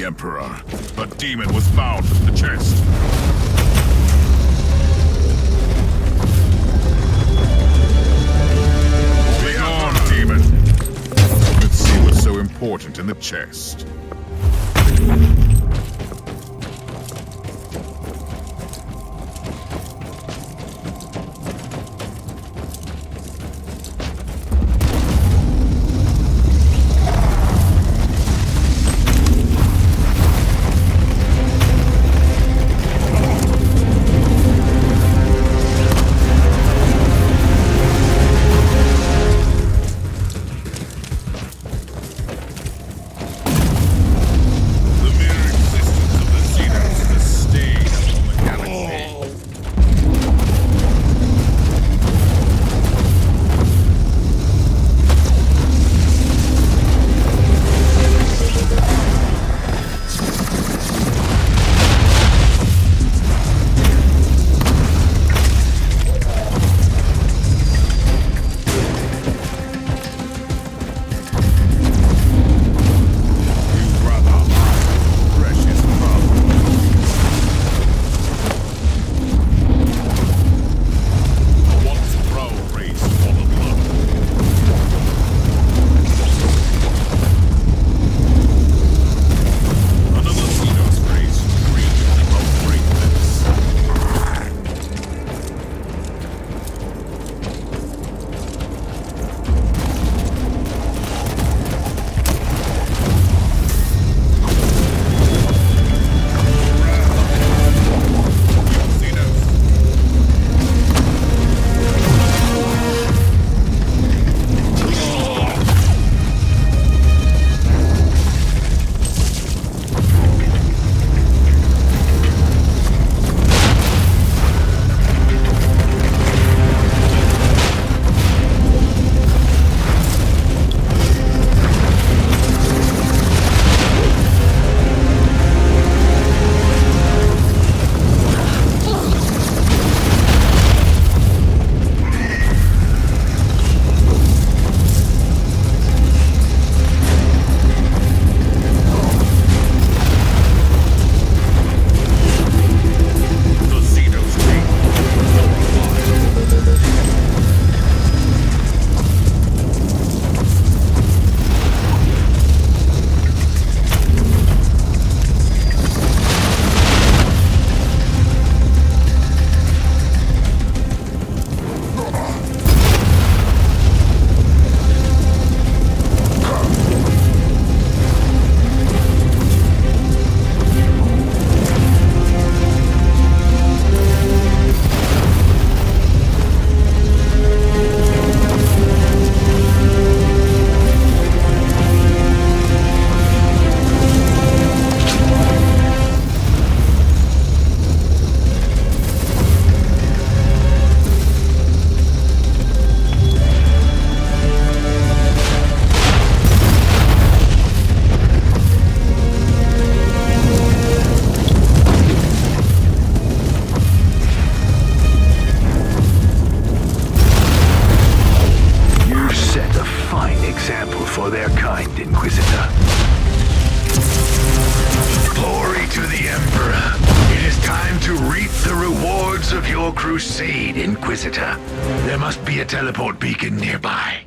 the Emperor. A demon was found in the chest. Be gone, demon. Let's see what's so important in the chest. for their kind, Inquisitor. Glory to the Emperor. It is time to reap the rewards of your crusade, Inquisitor. There must be a teleport beacon nearby.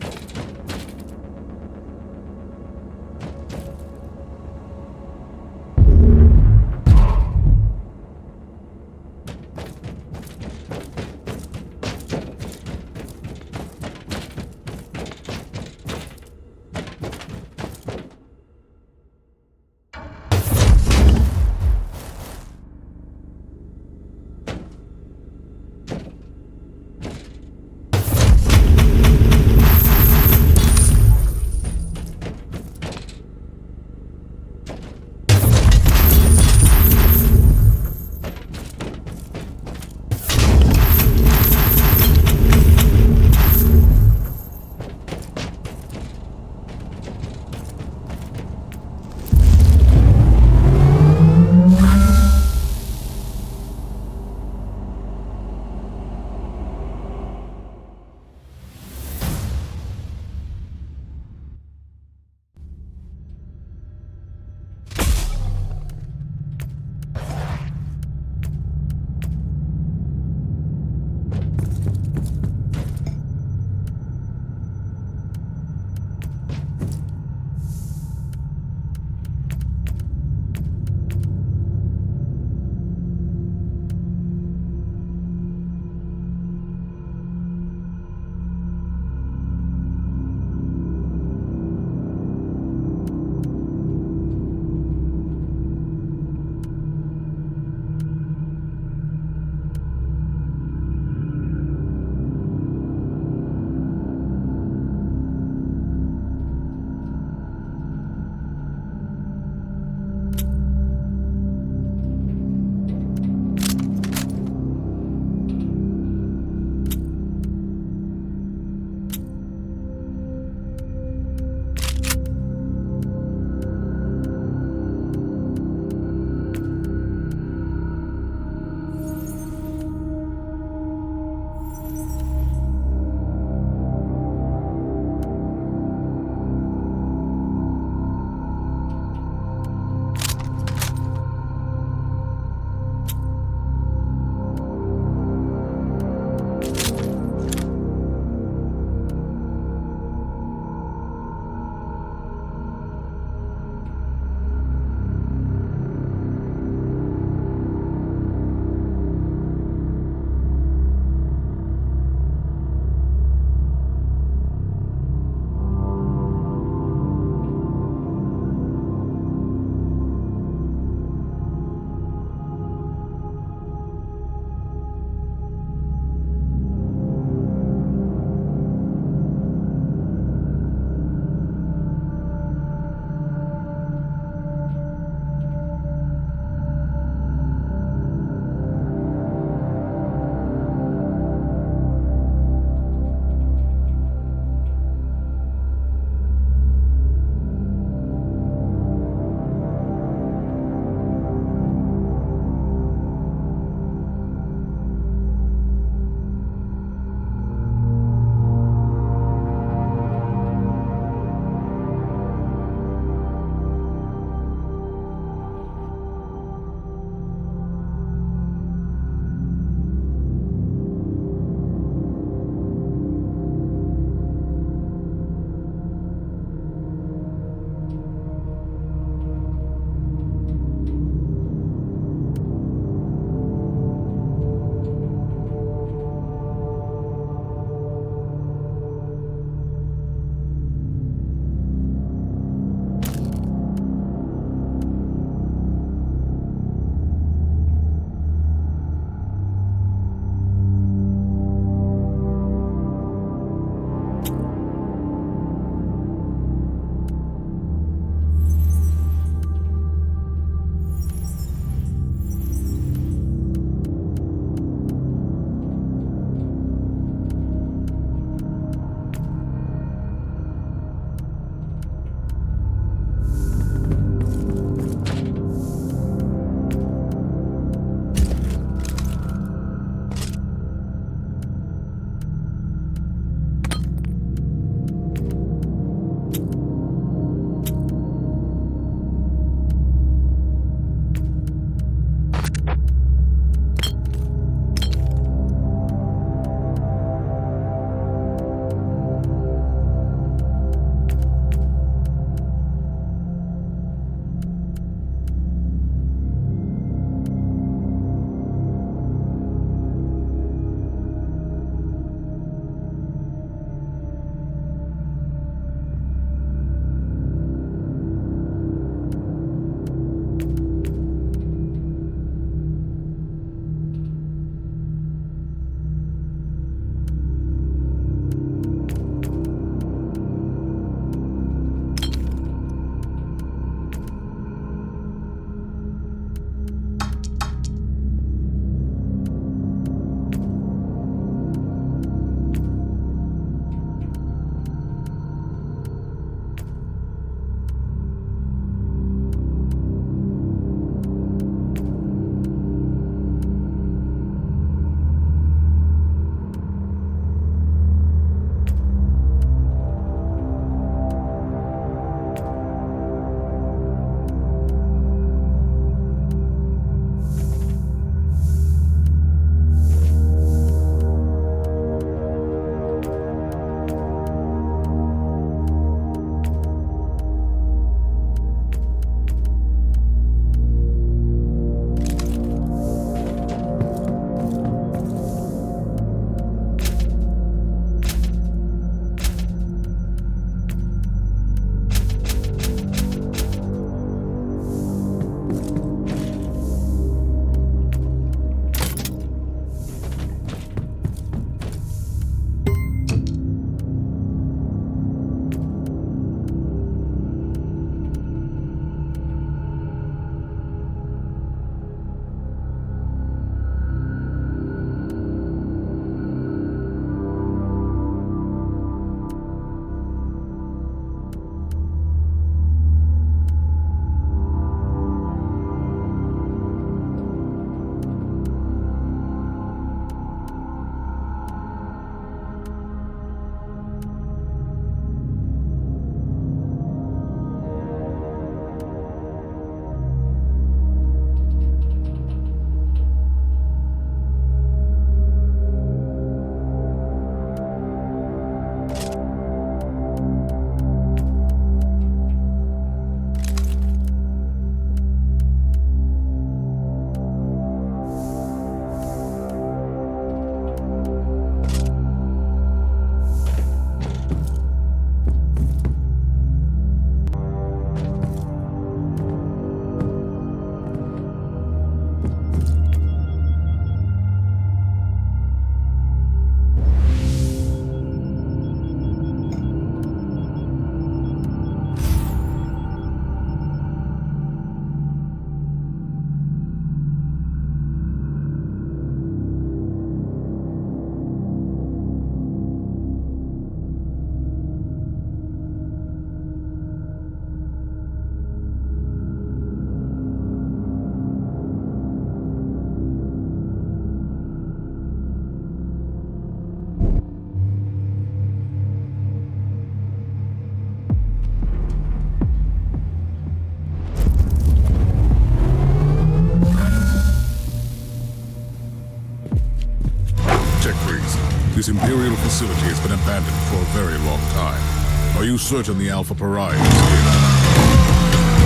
This Imperial facility has been abandoned for a very long time. Are you certain the Alpha Pariah is here?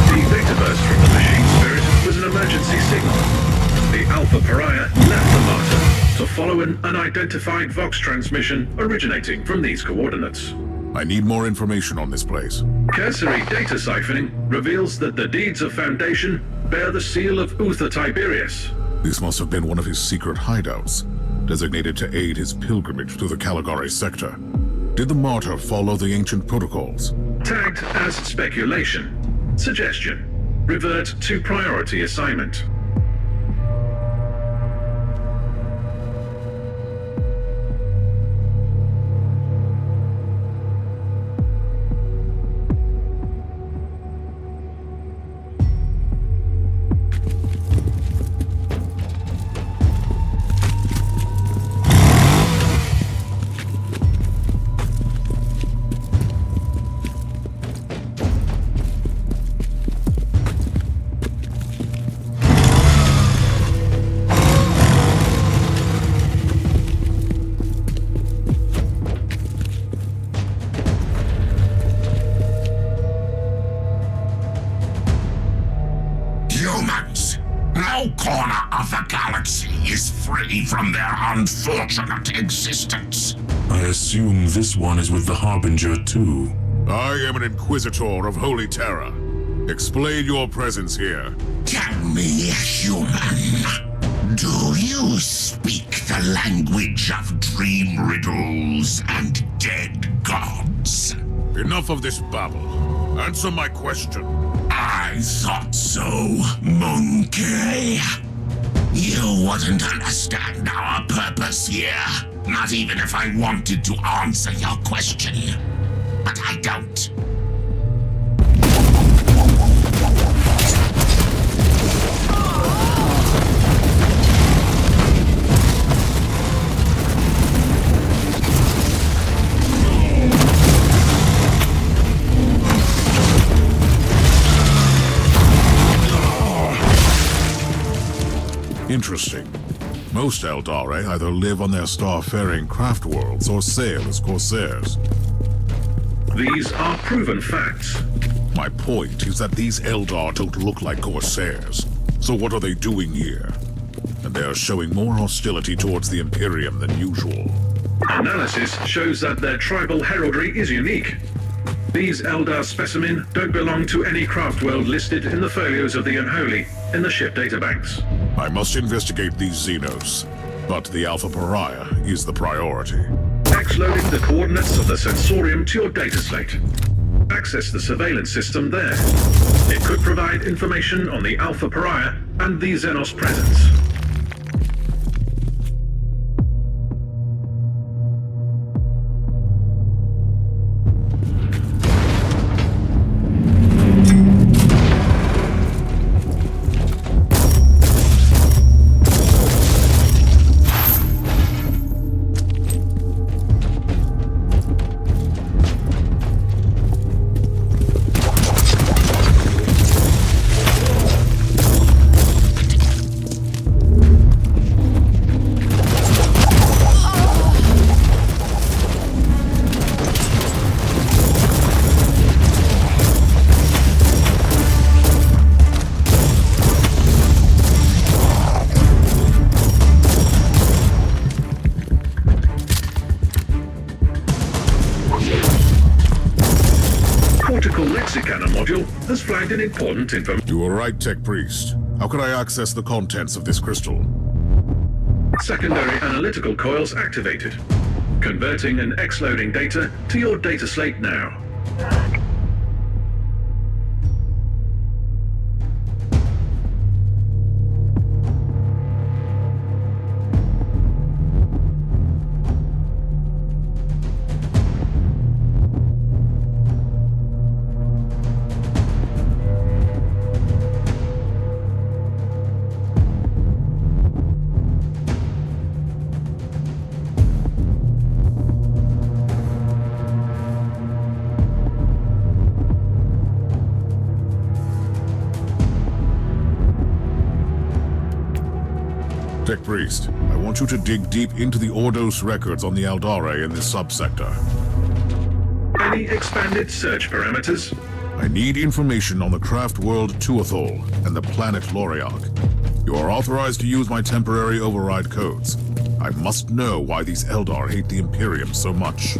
The data burst from the machine spirit was an emergency signal. The Alpha Pariah left the Martyr to follow an unidentified Vox transmission originating from these coordinates. I need more information on this place. Cursory data siphoning reveals that the deeds of Foundation bear the seal of Uther Tiberius. This must have been one of his secret hideouts, designated to aid his pilgrimage through the Caligari sector. Did the Martyr follow the ancient protocols? Tagged as speculation. Suggestion. Revert to priority assignment. Humans, no corner of the galaxy is free from their unfortunate existence. I assume this one is with the Harbinger too. I am an Inquisitor of Holy Terror. Explain your presence here. Tell me, human, do you speak the language of dream riddles and dead gods? Enough of this babble. Answer my question. I thought so, monkey. You wouldn't understand our purpose here, not even if I wanted to answer your question. But I don't. Interesting. Most Eldari either live on their star-faring craft worlds or sail as corsairs. These are proven facts. My point is that these Eldar don't look like corsairs. So what are they doing here? And they are showing more hostility towards the Imperium than usual. Analysis shows that their tribal heraldry is unique. These Eldar specimen don't belong to any craft world listed in the folios of the Unholy in the ship databanks. I must investigate these Xenos, but the Alpha Pariah is the priority. X-loading the coordinates of the Sensorium to your data slate. Access the surveillance system there. It could provide information on the Alpha Pariah and the Xenos presence. Has flagged an important information. You were right, Tech Priest. How can I access the contents of this crystal? Secondary analytical coils activated. Converting and X-loading data to your data slate now. Tech Priest, I want you to dig deep into the Ordos records on the Eldare in this subsector. Any expanded search parameters? I need information on the craft world Tuathol and the planet Loriok. You are authorized to use my temporary override codes. I must know why these Eldar hate the Imperium so much.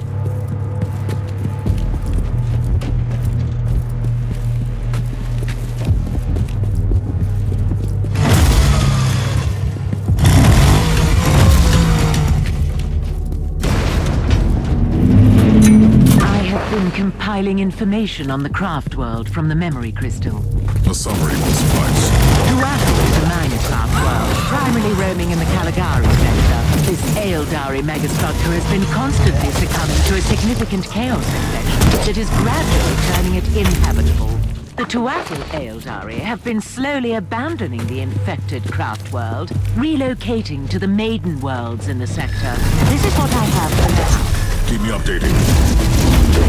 Compiling information on the craft world from the memory crystal. The summary will suffice. Tuathol is a minor craft world, primarily roaming in the Caligari sector. This Eldari megastructure has been constantly succumbing to a significant chaos infection that is gradually turning it inhabitable. The Tuathol Eldari have been slowly abandoning the infected craft world, relocating to the maiden worlds in the sector. This is what I have for now. Keep me updated.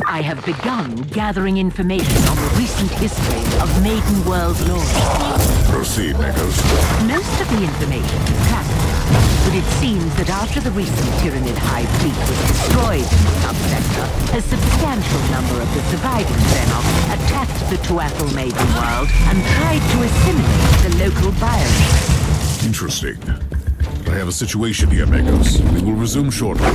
I have begun gathering information on the recent history of Maiden World lore. Proceed, Negos. Most of the information is classified, but it seems that after the recent Tyranid High Fleet was destroyed in the subsector, a substantial number of the surviving Xenocs attacked the Tuathol Maiden World and tried to assimilate the local biomass. Interesting. I have a situation here, Megos. We will resume shortly.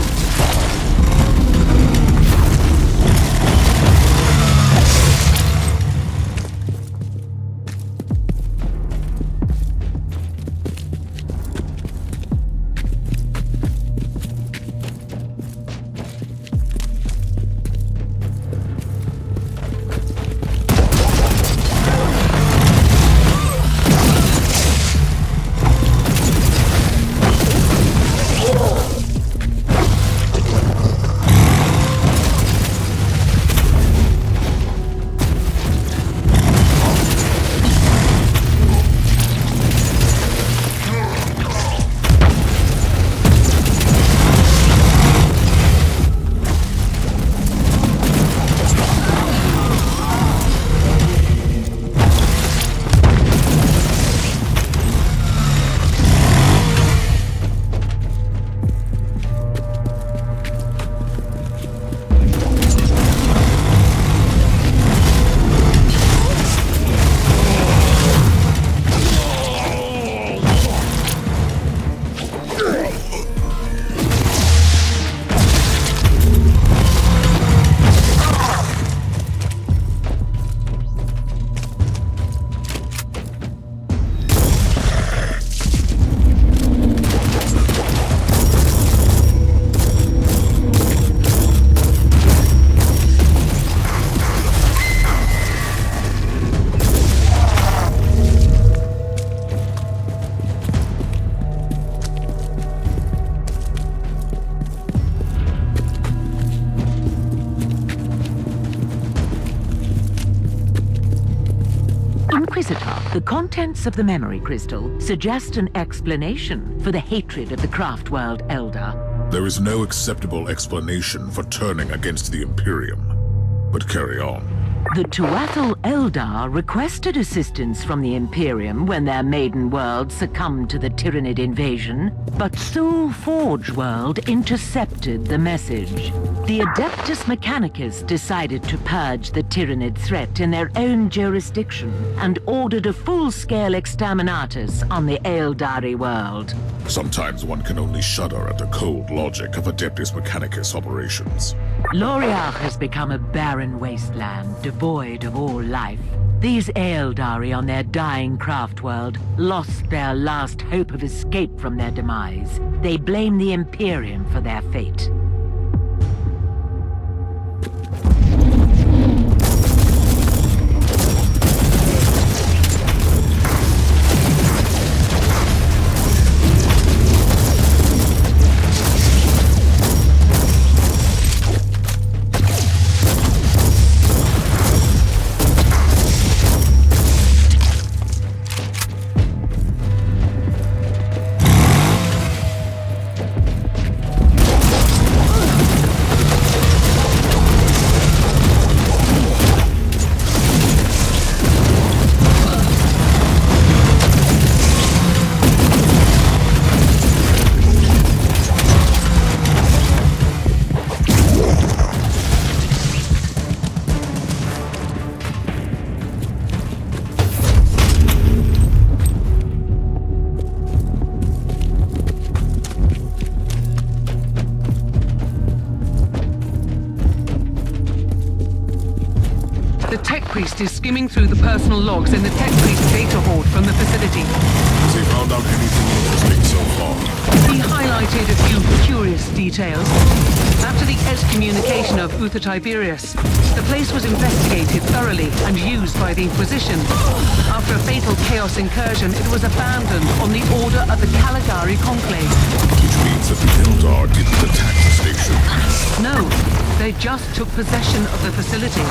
Inquisitor, the contents of the memory crystal suggest an explanation for the hatred of the craft world Eldar. There is no acceptable explanation for turning against the Imperium. But carry on. The Tuathol Eldar requested assistance from the Imperium when their maiden world succumbed to the Tyranid invasion, but Soul Forge World intercepted the message. The Adeptus Mechanicus decided to purge the Tyranid threat in their own jurisdiction and ordered a full-scale exterminatus on the Eldari world. Sometimes one can only shudder at the cold logic of Adeptus Mechanicus operations. Loriach has become a barren wasteland, devoid of all life. These Eldari on their dying craft world lost their last hope of escape from their demise. They blame the Imperium for their fate. Priest is skimming through the personal logs in the Tech Priest data hoard from the facility. Has he found out anything interesting so far? He highlighted a few curious details. After the excommunication of Uther Tiberius, the place was investigated thoroughly and used by the Inquisition. After a fatal Chaos incursion, it was abandoned on the order of the Caligari Conclave. Which means that the Eldar didn't attack the station. No, they just took possession of the facility.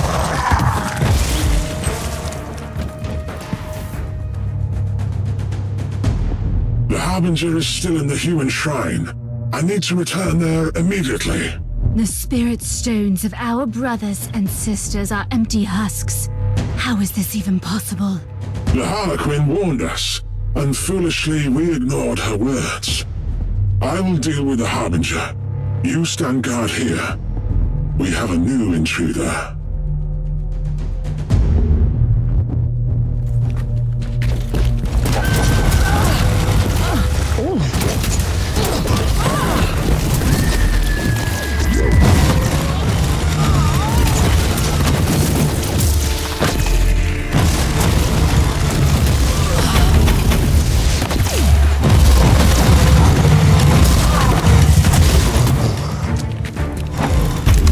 The Harbinger is still in the human shrine. I need to return there immediately. The spirit stones of our brothers and sisters are empty husks. How is this even possible? The Harlequin warned us, and foolishly we ignored her words. I will deal with the Harbinger. You stand guard here. We have a new intruder.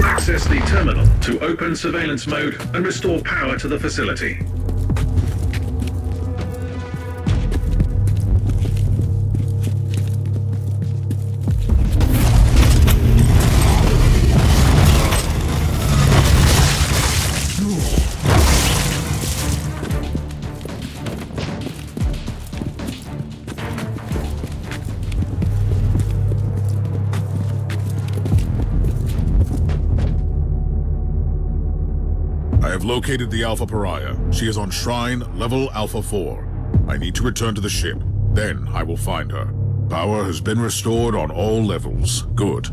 Access the terminal to open surveillance mode and restore power to the facility. I have located the Alpha Pariah. She is on Shrine, level Alpha 4. I need to return to the ship. Then I will find her. Power has been restored on all levels. Good.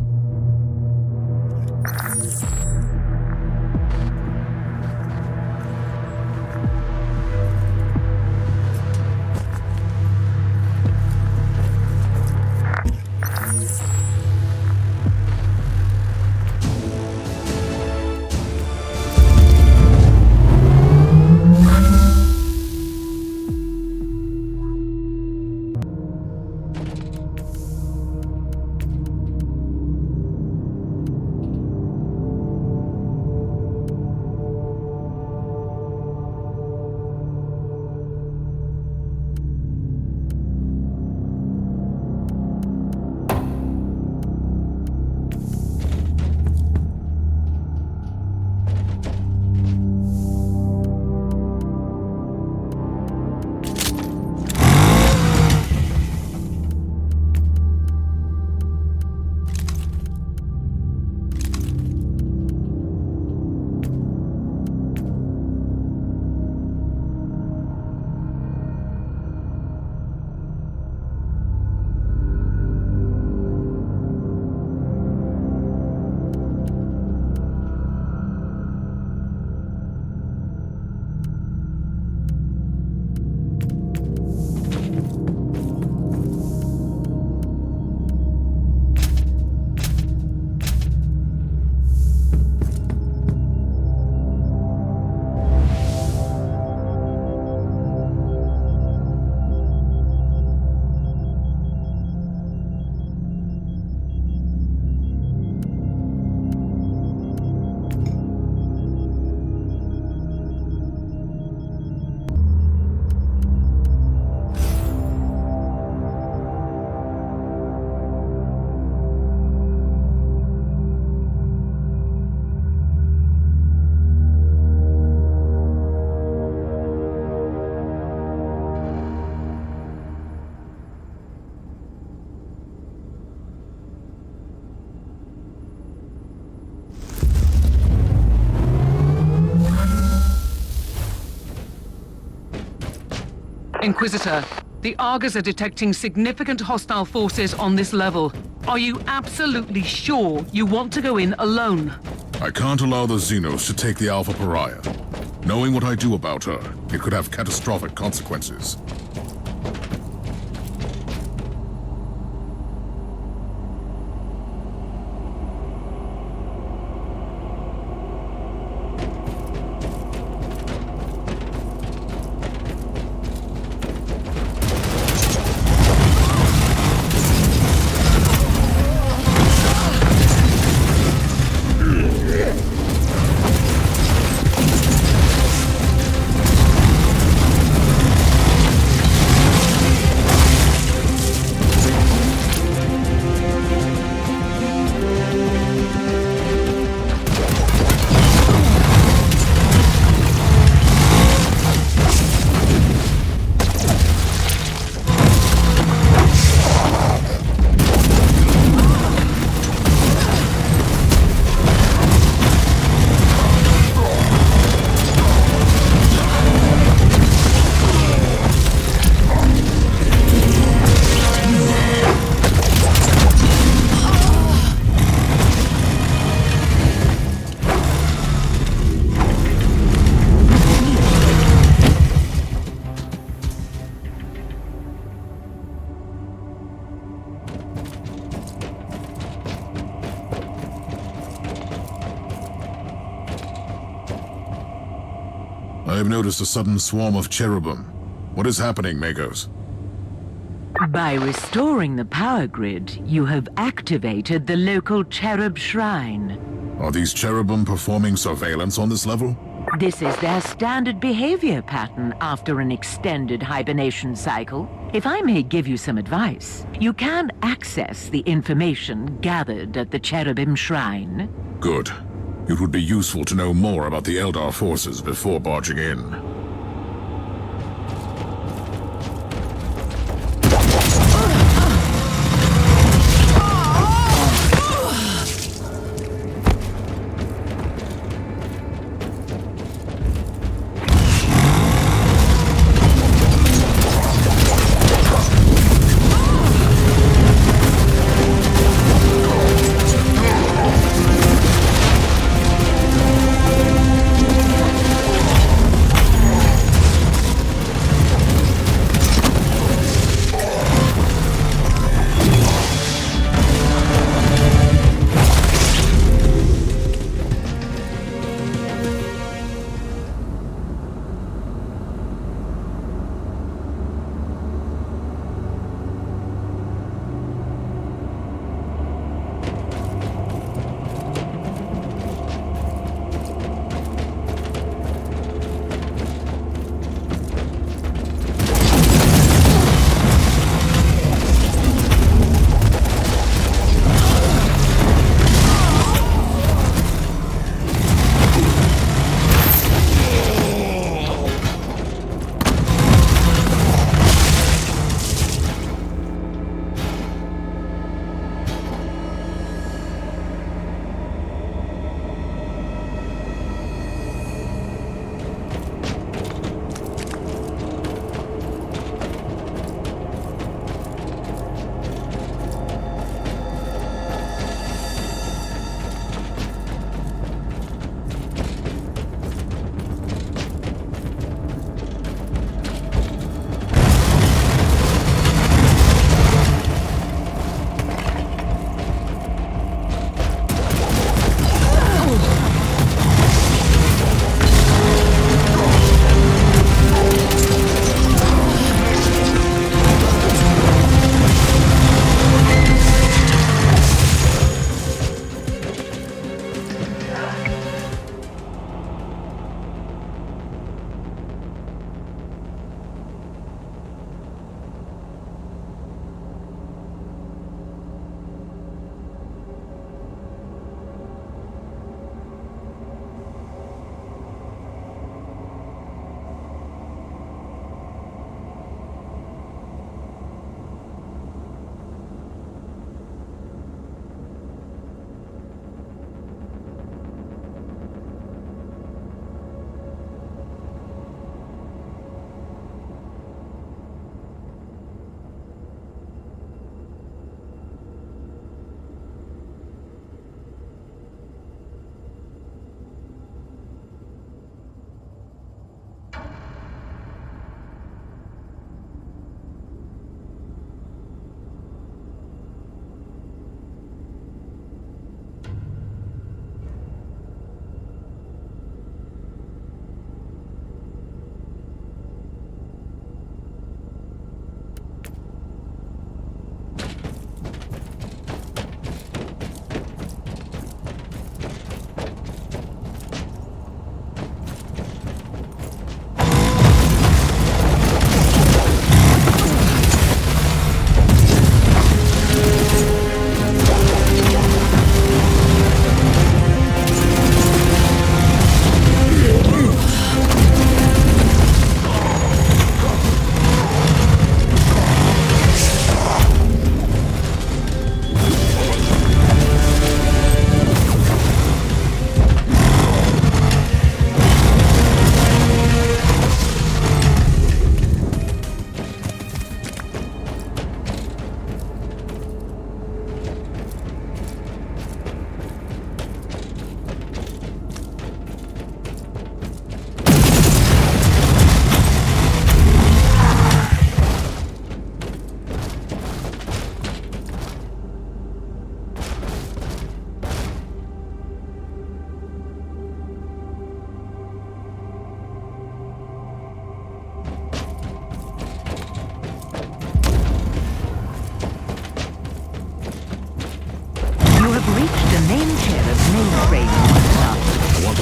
Inquisitor, the Argos are detecting significant hostile forces on this level. Are you absolutely sure you want to go in alone? I can't allow the Xenos to take the Alpha Pariah. Knowing what I do about her, it could have catastrophic consequences. I have noticed a sudden swarm of cherubim. What is happening, Magos? By restoring the power grid, you have activated the local cherub shrine. Are these cherubim performing surveillance on this level? This is their standard behavior pattern after an extended hibernation cycle. If I may give you some advice, you can access the information gathered at the cherubim shrine. Good. It would be useful to know more about the Eldar forces before barging in.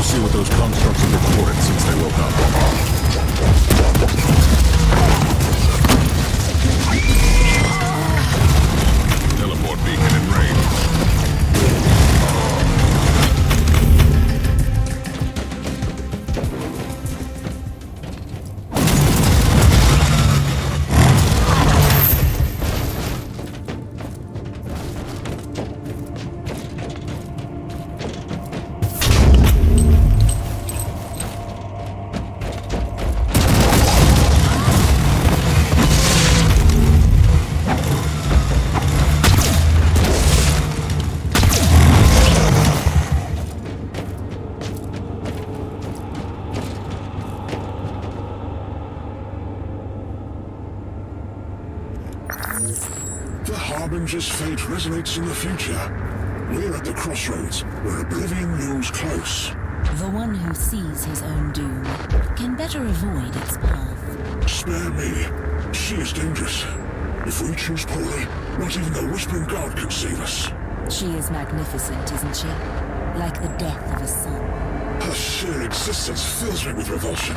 to see what those constructs have recorded since they woke up. Teleport beacon in range. The Harbinger's fate resonates in the future. We're at the crossroads where oblivion looms close. The one who sees his own doom can better avoid its path. Spare me. She is dangerous. If we choose poorly, not even the Whispering God can save us. She is magnificent, isn't she? Like the death of a son. Her sheer existence fills me with revulsion.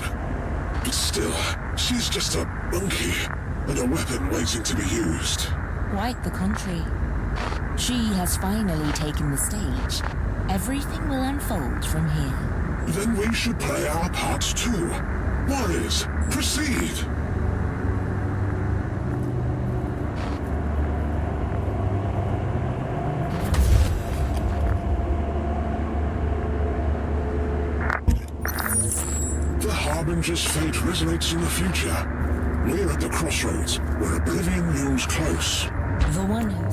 But still, she's just a monkey, and a weapon waiting to be used. Quite the contrary. She has finally taken the stage. Everything will unfold from here. Then we should play our parts too. Warriors, proceed! The Harbinger's fate resonates in the future. We're at the crossroads where oblivion looms close. The one who...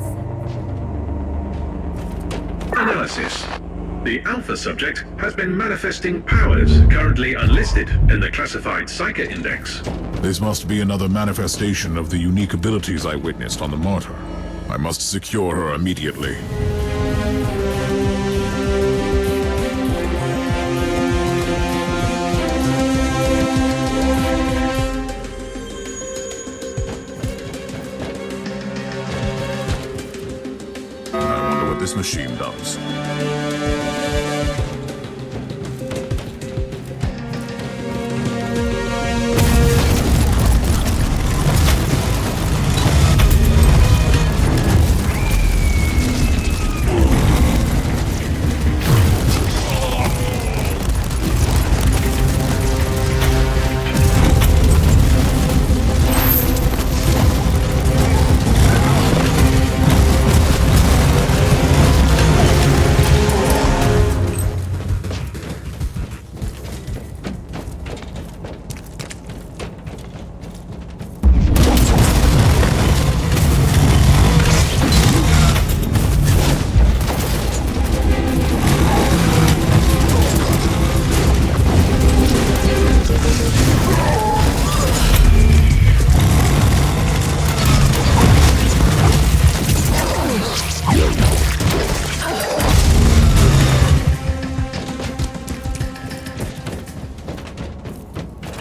Analysis. The Alpha subject has been manifesting powers currently unlisted in the classified Psyche Index. This must be another manifestation of the unique abilities I witnessed on the Martyr. I must secure her immediately. I wonder what this machine does.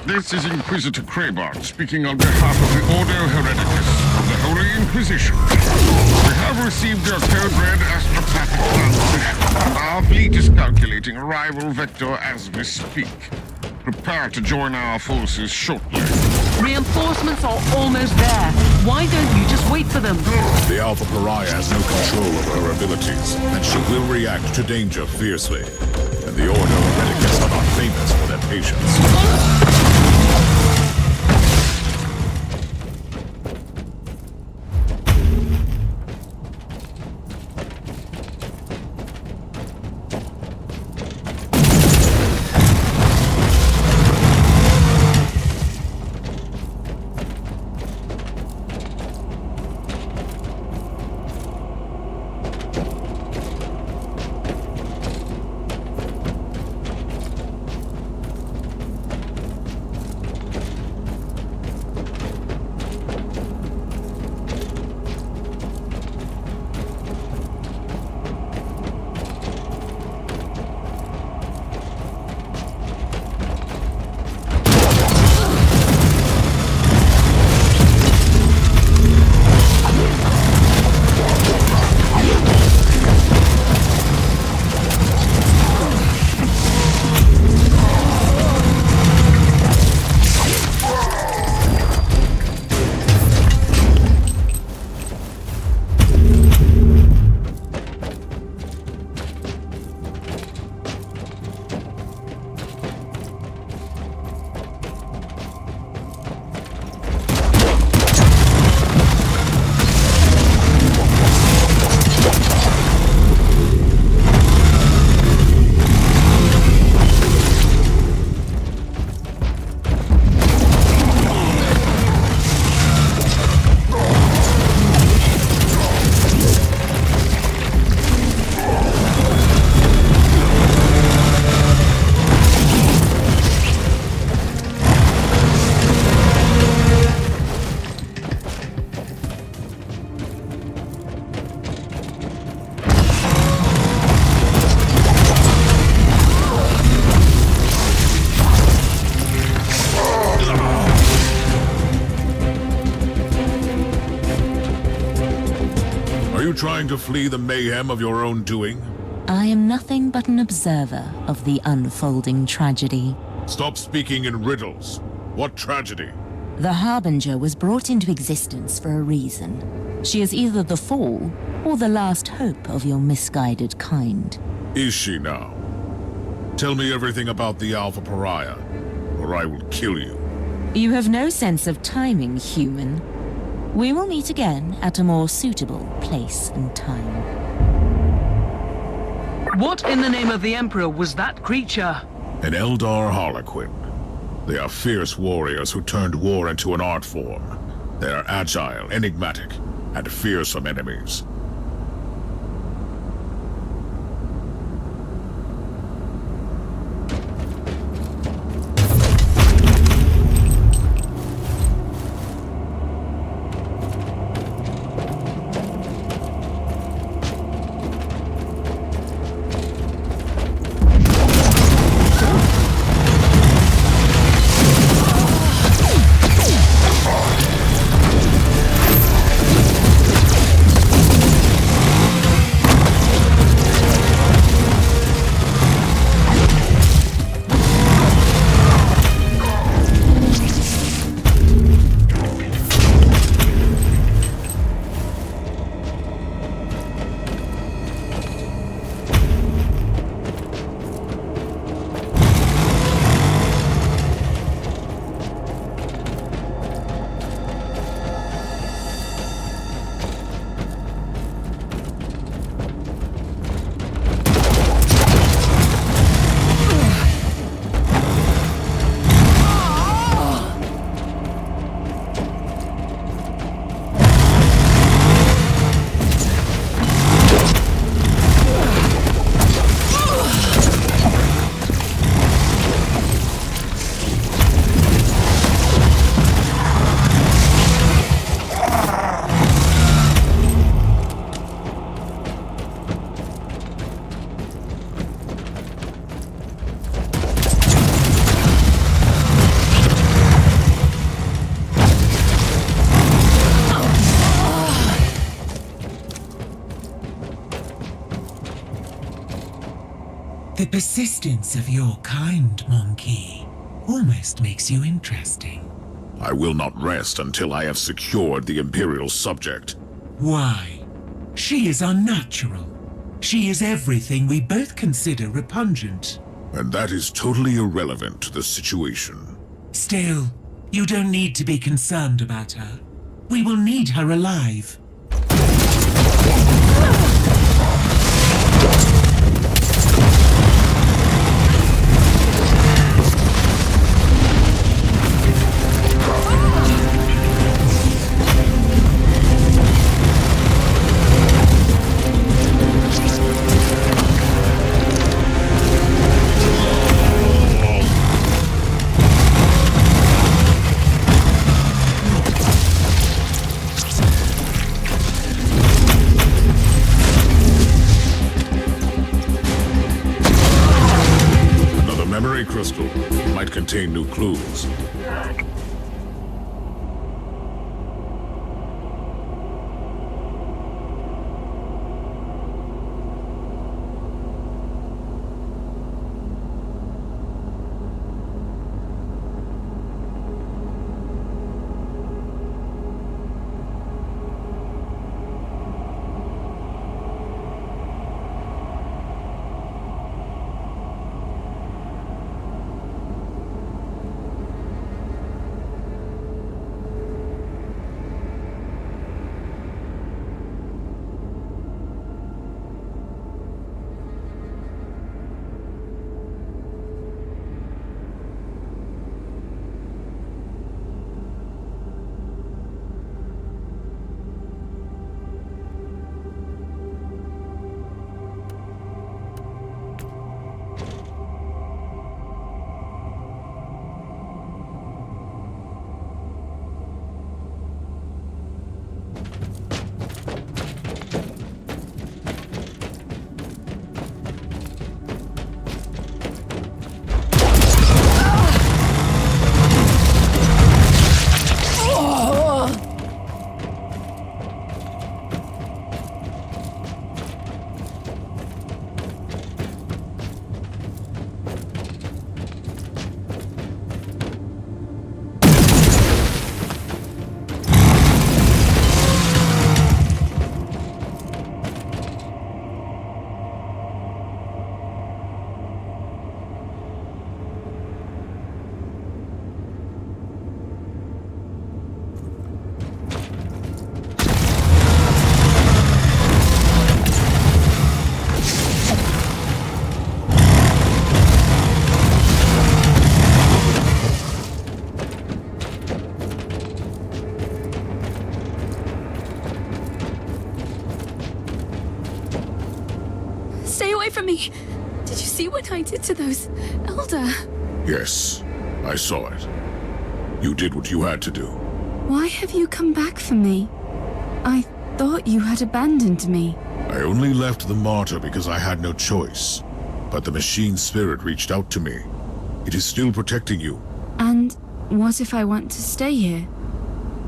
This is Inquisitor Kraybart speaking on behalf of the Ordo Hereticus of the Holy Inquisition. We have received your code-red astropathic transmission, and our fleet is calculating arrival vector as we speak. Prepare to join our forces shortly. Reinforcements are almost there. Why don't you just wait for them? The Alpha Pariah has no control over her abilities, and she will react to danger fiercely. And the Ordo Hereticus are not famous for their patience. you trying to flee the mayhem of your own doing? I am nothing but an observer of the unfolding tragedy. Stop speaking in riddles. What tragedy? The Harbinger was brought into existence for a reason. She is either the fall or the last hope of your misguided kind. Is she now? Tell me everything about the Alpha Pariah, or I will kill you. You have no sense of timing, human. We will meet again at a more suitable place and time. What in the name of the Emperor was that creature? An Eldar Harlequin. They are fierce warriors who turned war into an art form. They are agile, enigmatic, and fearsome enemies. The persistence of your kind, Monkey, almost makes you interesting. I will not rest until I have secured the Imperial subject. Why? She is unnatural. She is everything we both consider repugnant. And that is totally irrelevant to the situation. Still, you don't need to be concerned about her. We will need her alive. Crystal might contain new clues. from me! Did you see what I did to those Elder? Yes, I saw it. You did what you had to do. Why have you come back for me? I thought you had abandoned me. I only left the Martyr because I had no choice. But the machine spirit reached out to me. It is still protecting you. And what if I want to stay here?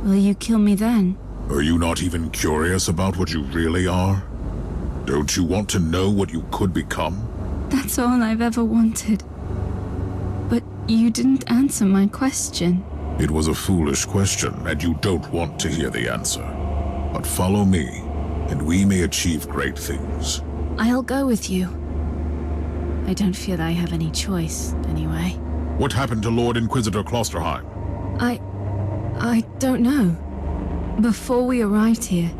Will you kill me then? Are you not even curious about what you really are? Don't you want to know what you could become? That's all I've ever wanted. But you didn't answer my question. It was a foolish question, and you don't want to hear the answer. But follow me, and we may achieve great things. I'll go with you. I don't feel I have any choice, anyway. What happened to Lord Inquisitor Klosterheim? I don't know. Before we arrived here,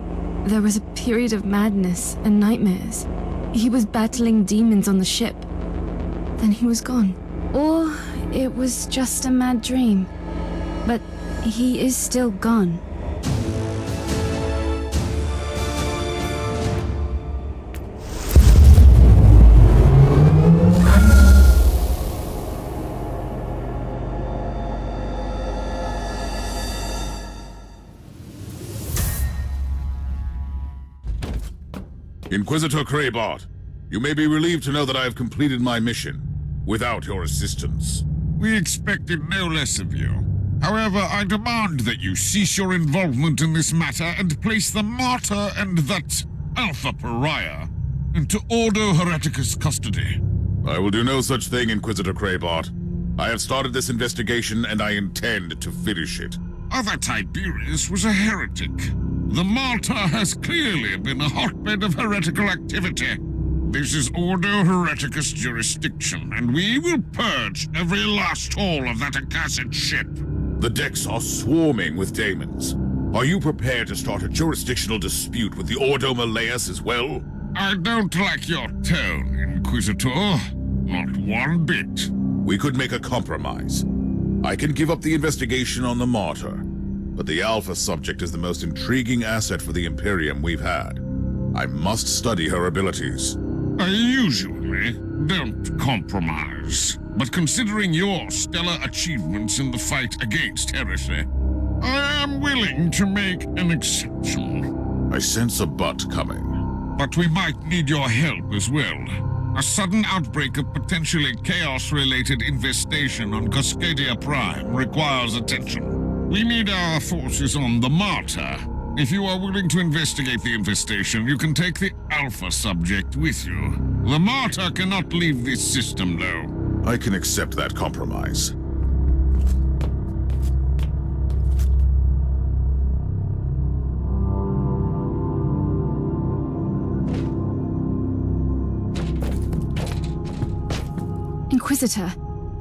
there was a period of madness and nightmares. He was battling demons on the ship. Then he was gone. Or it was just a mad dream. But he is still gone. Inquisitor Kraybart, you may be relieved to know that I have completed my mission, without your assistance. We expected no less of you. However, I demand that you cease your involvement in this matter and place the Martyr and that Alpha Pariah into Ordo Hereticus custody. I will do no such thing, Inquisitor Kraybart. I have started this investigation and I intend to finish it. Other Tiberius was a heretic. The Martyr has clearly been a hotbed of heretical activity. This is Ordo Hereticus jurisdiction, and we will purge every last hole of that accursed ship. The decks are swarming with daemons. Are you prepared to start a jurisdictional dispute with the Ordo Malleus as well? I don't like your tone, Inquisitor. Not one bit. We could make a compromise. I can give up the investigation on the Martyr, but the Alpha subject is the most intriguing asset for the Imperium we've had. I must study her abilities. I usually don't compromise, but considering your stellar achievements in the fight against heresy, I am willing to make an exception. I sense a but coming. But we might need your help as well. A sudden outbreak of potentially chaos-related infestation on Cascadia Prime requires attention. We need our forces on the Martyr. If you are willing to investigate the infestation, you can take the Alpha subject with you. The Martyr cannot leave this system, though. I can accept that compromise. Inquisitor,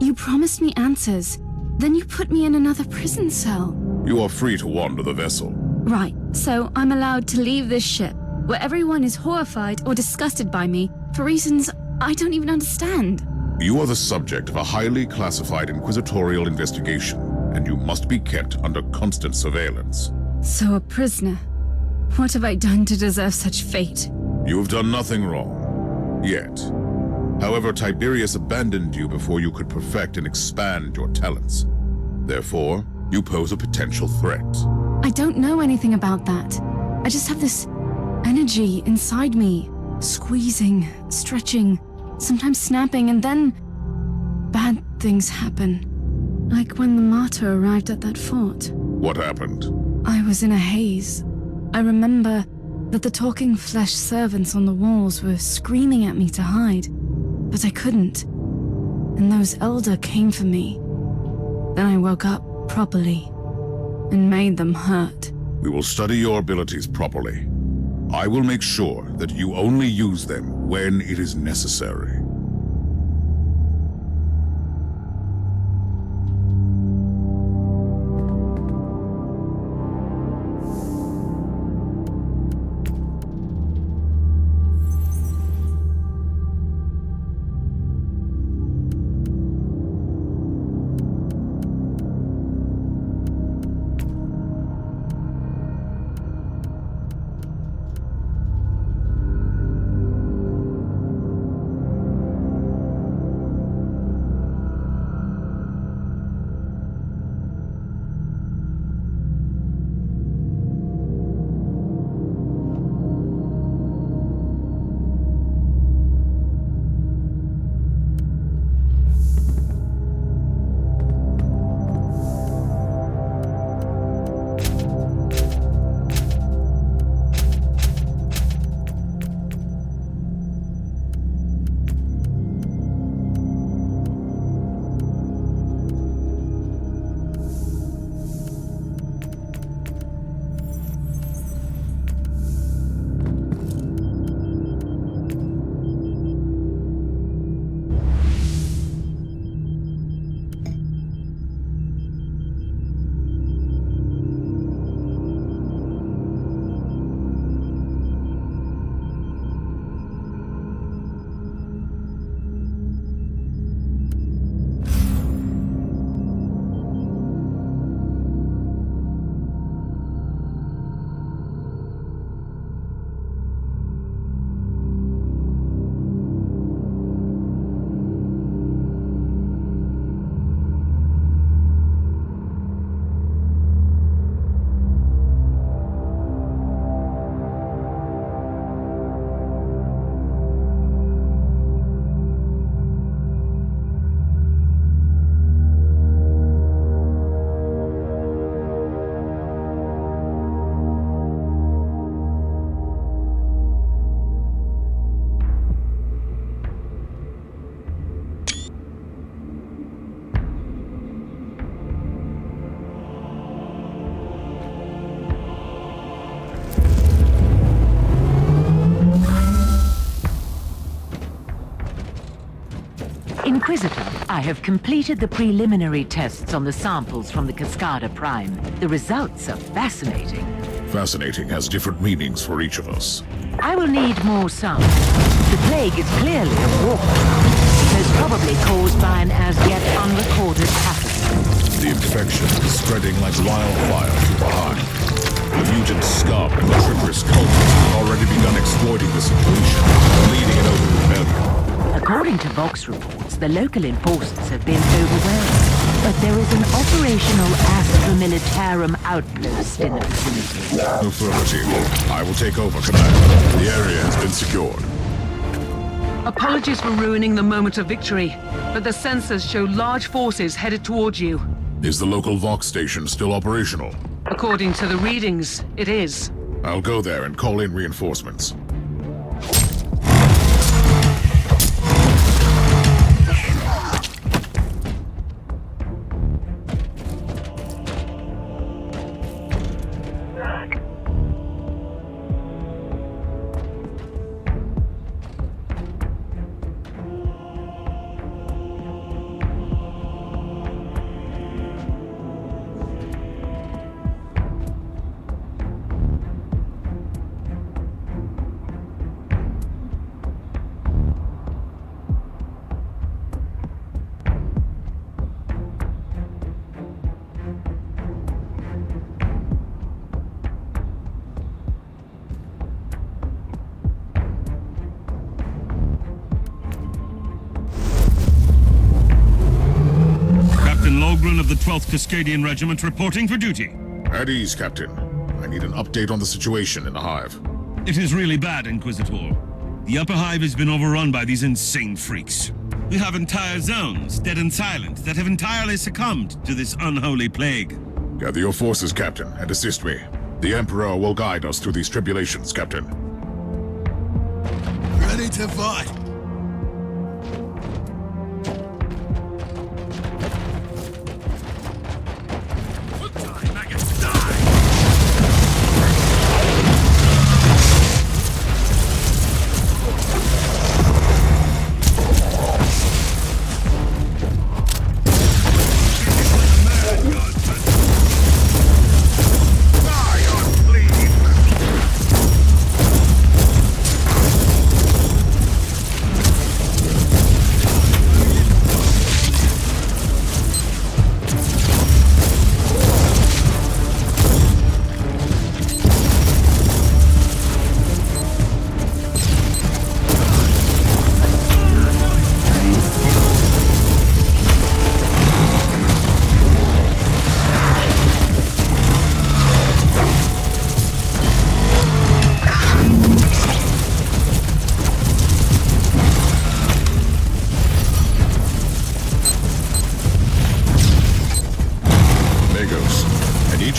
you promised me answers. Then you put me in another prison cell. You are free to wander the vessel. Right, so I'm allowed to leave this ship, where everyone is horrified or disgusted by me, for reasons I don't even understand. You are the subject of a highly classified inquisitorial investigation, and you must be kept under constant surveillance. So a prisoner. What have I done to deserve such fate? You have done nothing wrong. Yet. However, Tiberius abandoned you before you could perfect and expand your talents. Therefore, you pose a potential threat. I don't know anything about that. I just have this energy inside me, squeezing, stretching, sometimes snapping, and then bad things happen. Like when the Martyr arrived at that fort. What happened? I was in a haze. I remember that the talking flesh servants on the walls were screaming at me to hide, but I couldn't. And those Elder came for me. Then I woke up properly and made them hurt. We will study your abilities properly. I will make sure that you only use them when it is necessary. Inquisitor, I have completed the preliminary tests on the samples from the Cascada Prime. The results are fascinating. Fascinating has different meanings for each of us. I will need more samples. The plague is clearly a warp, most probably caused by an as-yet unrecorded pathogen. The infection is spreading like wildfire through the hive. The mutant scum and the traitorous cultists have already begun exploiting the situation, leading an open rebellion. According to Vox reports, the local enforcers have been overwhelmed, but there is an operational Astra Militarum outpost in the vicinity. Affirmative. I will take over command. The area has been secured. Apologies for ruining the moment of victory, but the sensors show large forces headed towards you. Is the local Vox station still operational? According to the readings, it is. I'll go there and call in reinforcements. Of the 12th Cascadian Regiment reporting for duty. At ease, Captain. I need an update on the situation in the hive. It is really bad, Inquisitor. The upper hive has been overrun by these insane freaks. We have entire zones, dead and silent, that have entirely succumbed to this unholy plague. Gather your forces, Captain, and assist me. The Emperor will guide us through these tribulations, Captain. Ready to fight!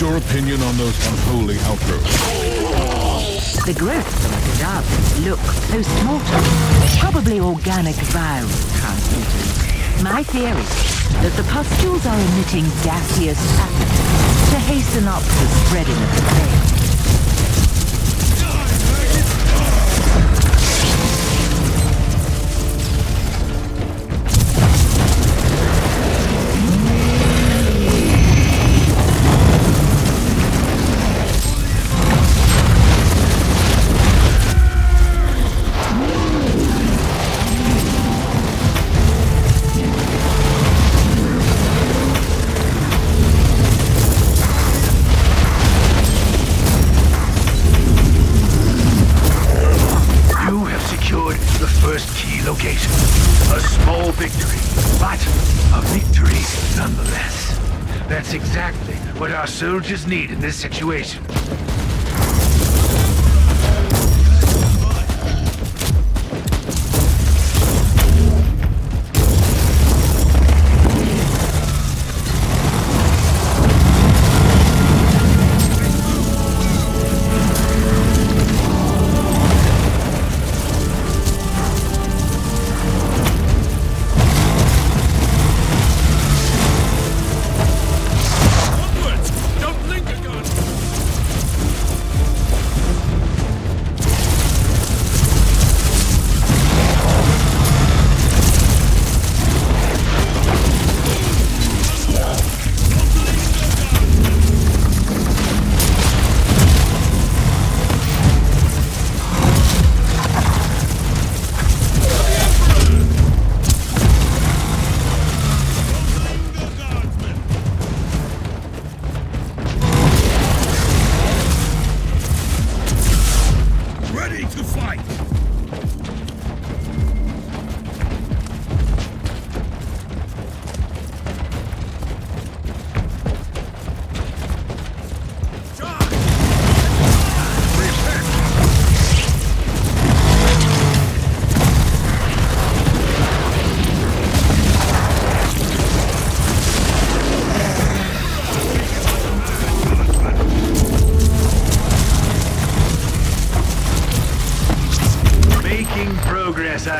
Your opinion on those unholy outgrowths? The growths of the cadavers look post-mortem, probably organic viral transmitters. My theory is that the pustules are emitting gaseous pathogens to hasten up the spreading of the plague. A small victory, but a victory nonetheless. That's exactly what our soldiers need in this situation.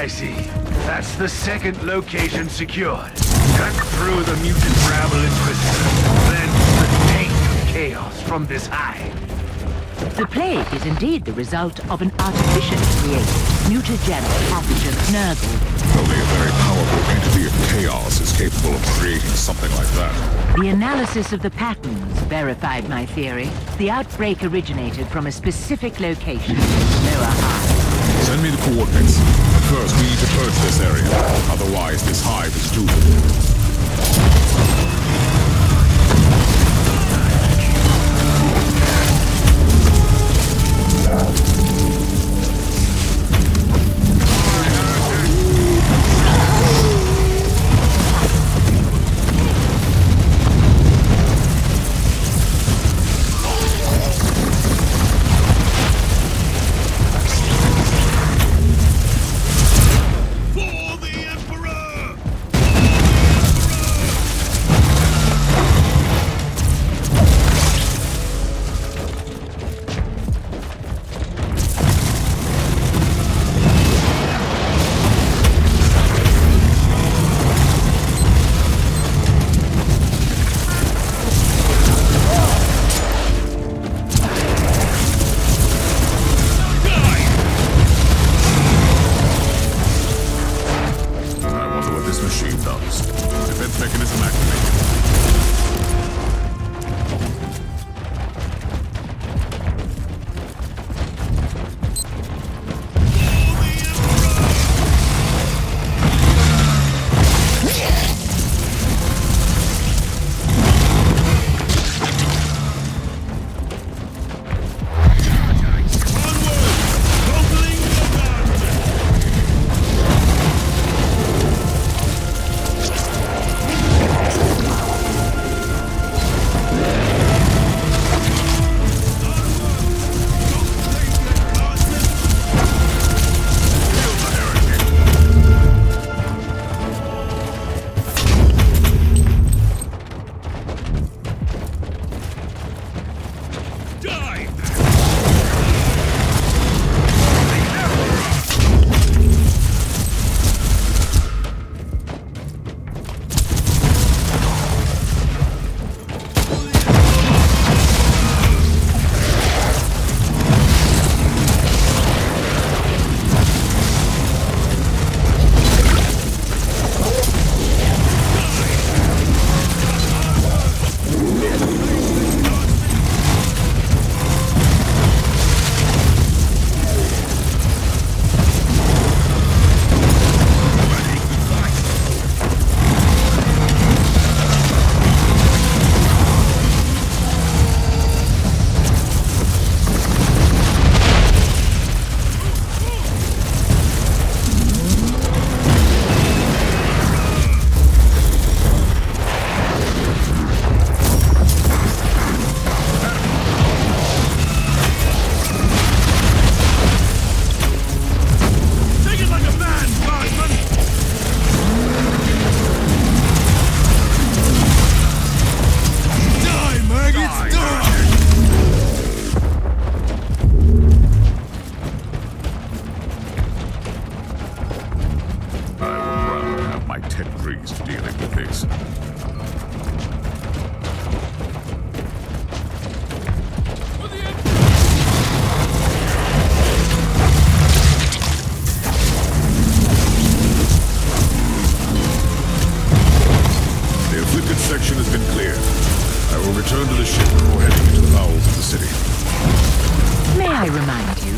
I see. That's the second location secured. Cut through the mutant rabble Inquisitor. Then the taint of chaos from this hive. The plague is indeed the result of an artificially created, mutagenic pathogen Nurgle. Only a very powerful entity of chaos is capable of creating something like that. The analysis of the patterns verified my theory. The outbreak originated from a specific location, Lower Hive. Send me the coordinates. But first, we need to purge this area. Otherwise, this hive is doomed.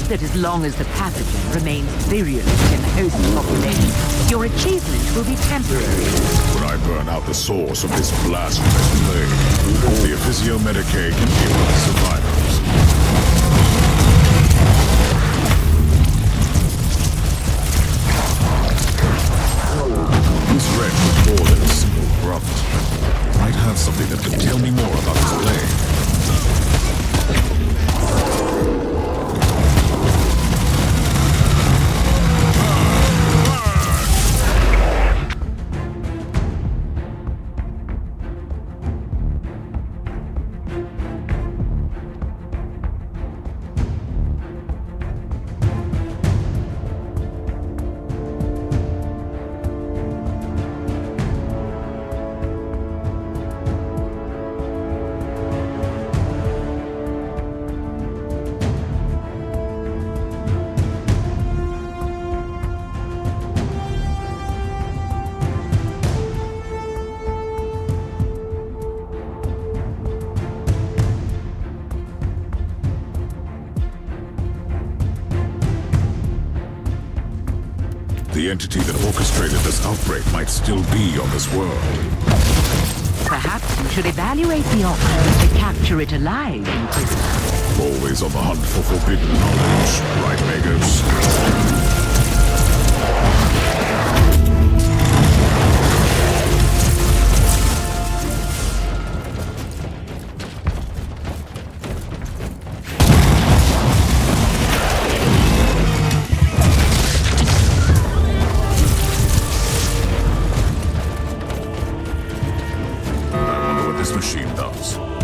that as long as the pathogen remains virulent in the host population, your achievement will be temporary. When I burn out the source of this blasphemous plague, the Ephysio Medicae can deal with the survivors. This wretch was more than a simple corrupt. He might have something that can tell me more about this plague. The entity that orchestrated this outbreak might still be on this world. Perhaps you should evaluate the options to capture it alive, Inquisitor. Always on the hunt for forbidden knowledge, right, Magus? I wonder what this machine does.